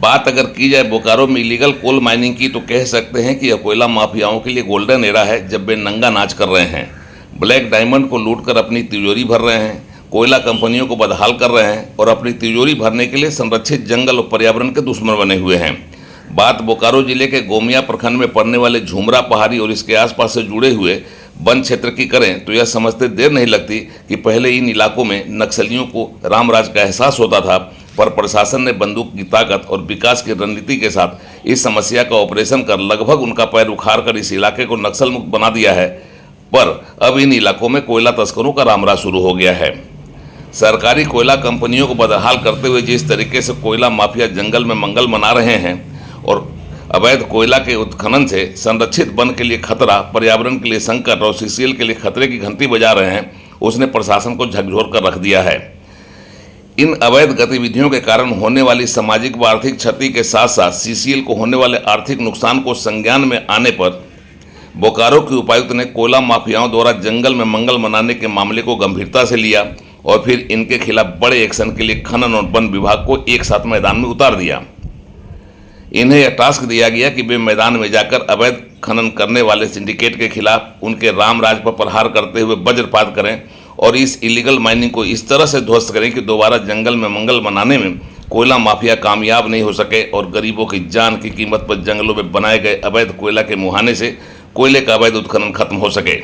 बात अगर की जाए बोकारो में इलीगल कोल माइनिंग की तो कह सकते हैं कि यह कोयला माफियाओं के लिए गोल्डन एरा है, जब वे नंगा नाच कर रहे हैं, ब्लैक डायमंड को लूटकर अपनी तिजोरी भर रहे हैं, कोयला कंपनियों को बदहाल कर रहे हैं और अपनी तिजोरी भरने के लिए संरक्षित जंगल और पर्यावरण के दुश्मन बने हुए हैं। बात बोकारो जिले के गोमिया प्रखंड में पड़ने वाले झुमरा पहाड़ी और इसके आसपास से जुड़े हुए वन क्षेत्र की करें तो यह समझते देर नहीं लगती कि पहले इन इलाकों में नक्सलियों को रामराज का एहसास होता था, पर प्रशासन ने बंदूक की ताकत और विकास की रणनीति के साथ इस समस्या का ऑपरेशन कर लगभग उनका पैर उखाड़ कर इस इलाके को नक्सल मुक्त बना दिया है। पर अब इन इलाकों में कोयला तस्करों का रामराज शुरू हो गया है। सरकारी कोयला कंपनियों को बदहाल करते हुए जिस तरीके से कोयला माफिया जंगल में मंगल मना रहे हैं और अवैध कोयला के उत्खनन से संरक्षित वन के लिए खतरा, पर्यावरण के लिए संकट और सीसीएल के लिए खतरे की घंटी बजा रहे हैं, उसने प्रशासन को झकझोर कर रख दिया है। इन अवैध गतिविधियों के कारण होने वाली सामाजिक व आर्थिक क्षति के साथ साथ सीसीएल को होने वाले आर्थिक नुकसान को संज्ञान में आने पर बोकारो के उपायुक्त ने कोयला माफियाओं द्वारा जंगल में मंगल मनाने के मामले को गंभीरता से लिया और फिर इनके खिलाफ बड़े एक्शन के लिए खनन और वन विभाग को एक साथ मैदान में उतार दिया। इन्हें यह टास्क दिया गया कि वे मैदान में जाकर अवैध खनन करने वाले सिंडिकेट के खिलाफ उनके रामराज पर प्रहार करते हुए वज्रपात करें और इस इलीगल माइनिंग को इस तरह से ध्वस्त करें कि दोबारा जंगल में मंगल मनाने में कोयला माफिया कामयाब नहीं हो सके और गरीबों की जान की कीमत पर जंगलों में बनाए गए अवैध कोयला के मुहाने से कोयले का अवैध उत्खनन खत्म हो सके।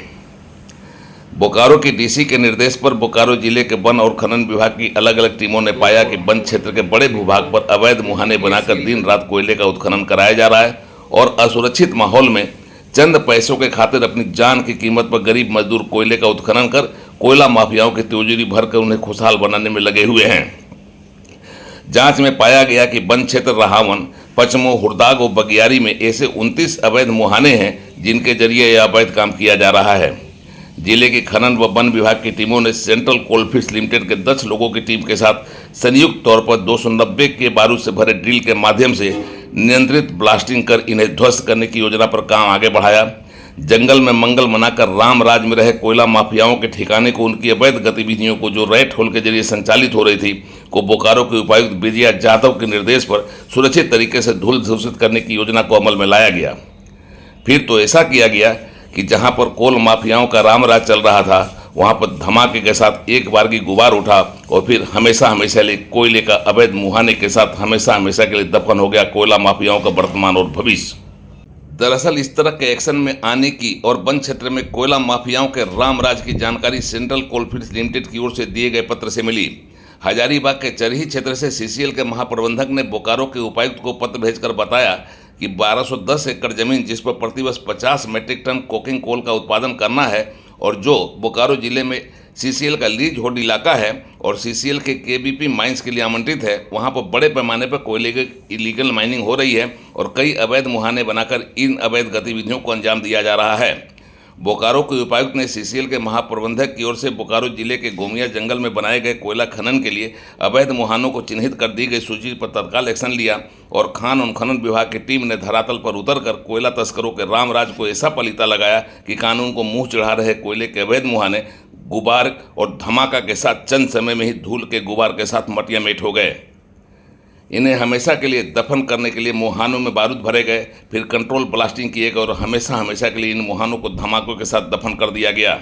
बोकारो की डीसी के निर्देश पर बोकारो जिले के वन और खनन विभाग की अलग अलग टीमों ने पाया कि वन क्षेत्र के बड़े भूभाग पर अवैध मुहाने बनाकर दिन रात कोयले का उत्खनन कराया जा रहा है और असुरक्षित माहौल में चंद पैसों के खातिर अपनी जान की कीमत पर गरीब मजदूर कोयले का उत्खनन कर कोयला माफियाओं की तिजोरी भरकर उन्हें खुशहाल बनाने में लगे हुए हैं। जांच में पाया गया कि वन क्षेत्र रहावन, पचमो, हुरदाग और बगियारी में ऐसे 29 अवैध मुहाने हैं जिनके जरिए यह अवैध काम किया जा रहा है। जिले की खनन व वन विभाग की टीमों ने सेंट्रल कोलफील्ड्स लिमिटेड के 10 लोगों की टीम के साथ संयुक्त तौर पर 290 के बारूद से भरे ड्रिल के माध्यम से नियंत्रित ब्लास्टिंग कर इन्हें ध्वस्त करने की योजना पर काम आगे बढ़ाया। जंगल में मंगल मनाकर रामराज में रहे कोयला माफियाओं के ठिकाने को उनकी अवैध गतिविधियों को जो रेड होल के जरिए संचालित हो रही थी को बोकारो के उपायुक्त विजया जाधव के निर्देश पर सुरक्षित तरीके से धूल घोषित करने की योजना को अमल में लाया गया। फिर तो ऐसा किया गया कि जहां पर कोल माफियाओं का रामराज चल रहा था वहां पर धमाके के साथ एक बार की गुबार उठा और फिर हमेशा हमेशा लिए कोयले का अवैध मुहाने के साथ हमेशा हमेशा के लिए दफन हो गया कोयला माफियाओं का वर्तमान और भविष्य। दरअसल इस तरह के एक्शन में आने की और वन क्षेत्र में कोयला माफियाओं के रामराज की जानकारी सेंट्रल कोलफील्ड्स लिमिटेड की ओर से दिए गए पत्र से मिली। हजारीबाग के चरही क्षेत्र से सीसीएल के महाप्रबंधक ने बोकारो के उपायुक्त को पत्र भेजकर बताया कि 1210 एकड़ जमीन जिस पर प्रतिवर्ष 50 मीट्रिक टन कोकिंग कोल का उत्पादन करना है और जो बोकारो जिले में सीसीएल का लीज होल्ड इलाका है और सीसीएल के केबीपी माइंस के लिए आमंत्रित है, वहां पर बड़े पैमाने पर कोयले की इलीगल माइनिंग हो रही है और कई अवैध मुहाने बनाकर इन अवैध गतिविधियों को अंजाम दिया जा रहा है। बोकारो के उपायुक्त ने सीसीएल के महाप्रबंधक की ओर से बोकारो जिले के गोमिया जंगल में बनाए गए कोयला खनन के लिए अवैध मुहानों को चिन्हित कर दी गई सूची पर तत्काल एक्शन लिया और खान और खनन विभाग की टीम ने धरातल पर उतरकर कोयला तस्करों के रामराज को ऐसा पलीता लगाया कि कानून को मुंह चढ़ा रहे कोयले के अवैध मुहाने गुबार और धमाका के साथ चंद समय में ही धूल के गुबार के साथ मटिया मेट हो गए। इन्हें हमेशा के लिए दफन करने के लिए मुहानों में बारूद भरे गए, फिर कंट्रोल ब्लास्टिंग किए गए और हमेशा हमेशा के लिए इन मुहानों को धमाकों के साथ दफन कर दिया गया।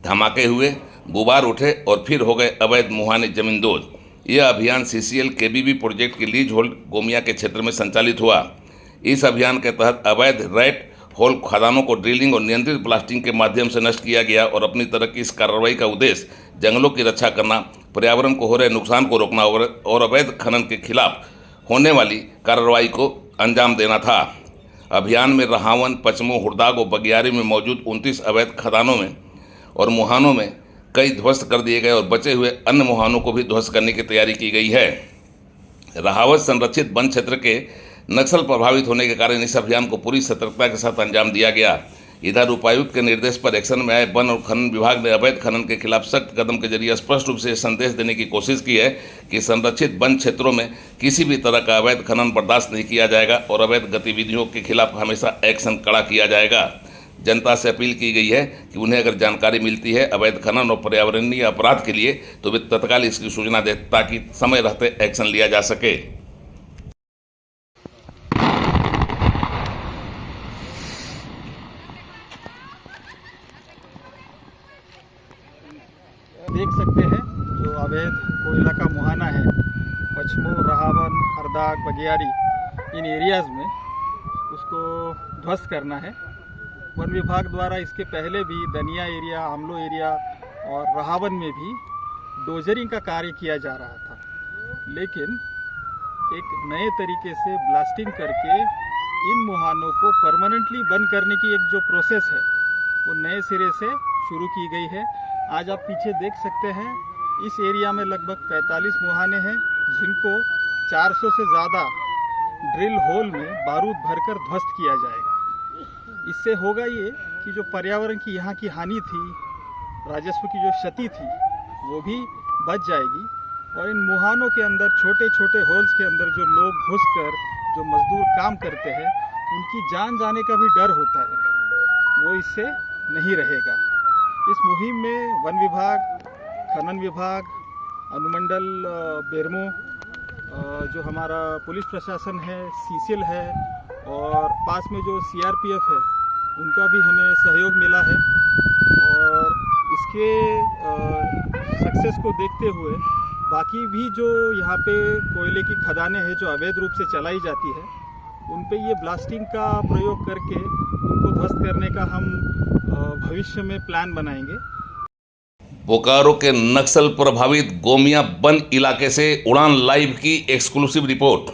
धमाके हुए, गुबार उठे और फिर हो गए अवैध मुहाने जमींदोज। यह अभियान सीसीएल केबीबी प्रोजेक्ट की लीज होल्ड गोमिया के क्षेत्र में संचालित हुआ। इस अभियान के तहत अवैध रेड होल खदानों को ड्रिलिंग और नियंत्रित ब्लास्टिंग के माध्यम से नष्ट किया गया और अपनी तरह की इस कार्रवाई का उद्देश्य जंगलों की रक्षा करना, पर्यावरण को हो रहे नुकसान को रोकना और अवैध खनन के खिलाफ होने वाली कार्रवाई को अंजाम देना था। अभियान में रहावन, पचमो, हुरदाग और बगियारी में मौजूद 29 अवैध खदानों में और मुहानों में कई ध्वस्त कर दिए गए और बचे हुए अन्य मुहानों को भी ध्वस्त करने की तैयारी की गई है। रहावत संरक्षित वन क्षेत्र के नक्सल प्रभावित होने के कारण इस अभियान को पूरी सतर्कता के साथ अंजाम दिया गया। इधर उपायुक्त के निर्देश पर एक्शन में आए वन और खनन विभाग ने अवैध खनन के खिलाफ सख्त कदम के जरिए स्पष्ट रूप से संदेश देने की कोशिश की है कि संरक्षित वन क्षेत्रों में किसी भी तरह का अवैध खनन बर्दाश्त नहीं किया जाएगा और अवैध गतिविधियों के खिलाफ हमेशा एक्शन कड़ा किया जाएगा। जनता से अपील की गई है कि उन्हें अगर जानकारी मिलती है अवैध खनन और पर्यावरणीय अपराध के लिए तो वे तत्काल इसकी सूचना दें ताकि समय रहते एक्शन लिया जा सके। देख सकते हैं जो अवैध कोयला का मुहाना है पचमू, रहावन, हरदाग, बगियारी इन एरियाज़ में, उसको ध्वस्त करना है। वन विभाग द्वारा इसके पहले भी दनिया एरिया, आमलो एरिया और रहावन में भी डोजरिंग का कार्य किया जा रहा था, लेकिन एक नए तरीके से ब्लास्टिंग करके इन मुहानों को परमानेंटली बंद करने की एक जो प्रोसेस है वो नए सिरे से शुरू की गई है। आज आप पीछे देख सकते हैं, इस एरिया में लगभग 45 मुहाने हैं जिनको 400 से ज़्यादा ड्रिल होल में बारूद भरकर ध्वस्त किया जाएगा। इससे होगा ये कि जो पर्यावरण की यहाँ की हानि थी, राजस्व की जो क्षति थी, वो भी बच जाएगी। और इन मुहानों के अंदर छोटे छोटे होल्स के अंदर जो लोग घुसकर जो मजदूर काम करते हैं, उनकी जान जाने का भी डर होता है, वो इससे नहीं रहेगा। इस मुहिम में वन विभाग, खनन विभाग, अनुमंडल बेरमो, जो हमारा पुलिस प्रशासन है, सीसीएल है और पास में जो सीआरपीएफ है, उनका भी हमें सहयोग मिला है। और इसके सक्सेस को देखते हुए बाकी भी जो यहाँ पे कोयले की खदानें हैं जो अवैध रूप से चलाई जाती है, उन पे ये ब्लास्टिंग का प्रयोग करके उनको ध्वस्त करने का हम भविष्य में प्लान बनाएंगे। बोकारो के नक्सल प्रभावित गोमिया वन इलाके से उड़ान लाइव की एक्सक्लूसिव रिपोर्ट।